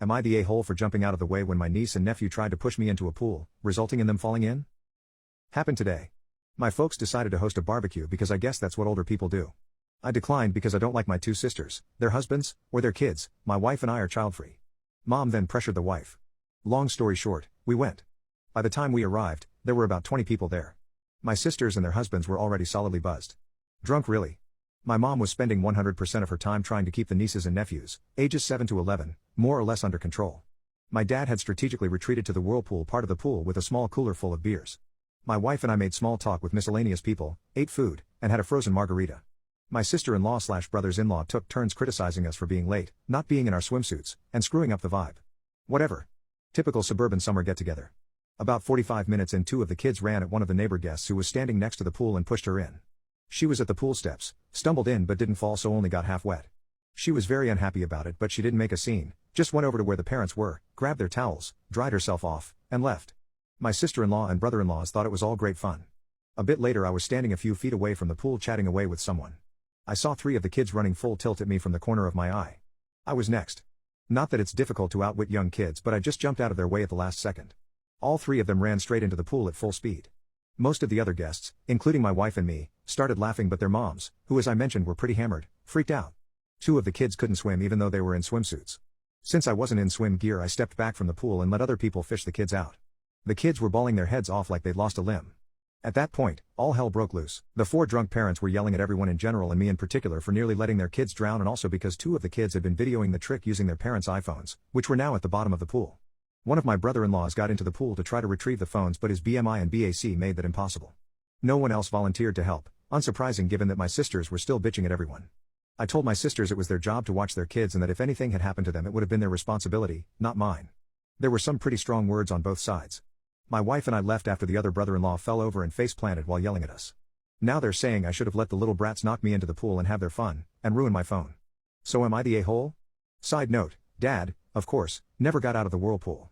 Am I the a-hole for jumping out of the way when my niece and nephew tried to push me into a pool, resulting in them falling in? Happened today. My folks decided to host a barbecue because I guess that's what older people do. I declined because I don't like my two sisters, their husbands, or their kids. My wife and I are child-free. Mom then pressured the wife. Long story short, we went. By the time we arrived, there were about 20 people there. My sisters and their husbands were already solidly buzzed. Drunk really. My mom was spending 100% of her time trying to keep the nieces and nephews, ages 7 to 11, more or less under control. My dad had strategically retreated to the whirlpool part of the pool with a small cooler full of beers. My wife and I made small talk with miscellaneous people, ate food, and had a frozen margarita. My sister-in-law/brothers-in-law took turns criticizing us for being late, not being in our swimsuits, and screwing up the vibe. Whatever. Typical suburban summer get-together. About 45 minutes in, two of the kids ran at one of the neighbor guests who was standing next to the pool and pushed her in. She was at the pool steps, stumbled in but didn't fall, so only got half wet. She was very unhappy about it, but she didn't make a scene, just went over to where the parents were, grabbed their towels, dried herself off, and left. My sister-in-law and brother-in-laws thought it was all great fun. A bit later I was standing a few feet away from the pool chatting away with someone. I saw 3 of the kids running full tilt at me from the corner of my eye. I was next. Not that it's difficult to outwit young kids, but I just jumped out of their way at the last second. All 3 of them ran straight into the pool at full speed. Most of the other guests, including my wife and me, started laughing, but their moms, who as I mentioned were pretty hammered, freaked out. 2 of the kids couldn't swim even though they were in swimsuits. Since I wasn't in swim gear, I stepped back from the pool and let other people fish the kids out. The kids were bawling their heads off like they'd lost a limb. At that point, all hell broke loose. The 4 drunk parents were yelling at everyone in general and me in particular for nearly letting their kids drown, and also because 2 of the kids had been videoing the trick using their parents' iPhones, which were now at the bottom of the pool. One of my brother-in-laws got into the pool to try to retrieve the phones, but his BMI and BAC made that impossible. No one else volunteered to help, unsurprising given that my sisters were still bitching at everyone. I told my sisters it was their job to watch their kids and that if anything had happened to them it would have been their responsibility, not mine. There were some pretty strong words on both sides. My wife and I left after the other brother-in-law fell over and face-planted while yelling at us. Now they're saying I should have let the little brats knock me into the pool and have their fun, and ruin my phone. So am I the a-hole? Side note, Dad, of course, never got out of the whirlpool.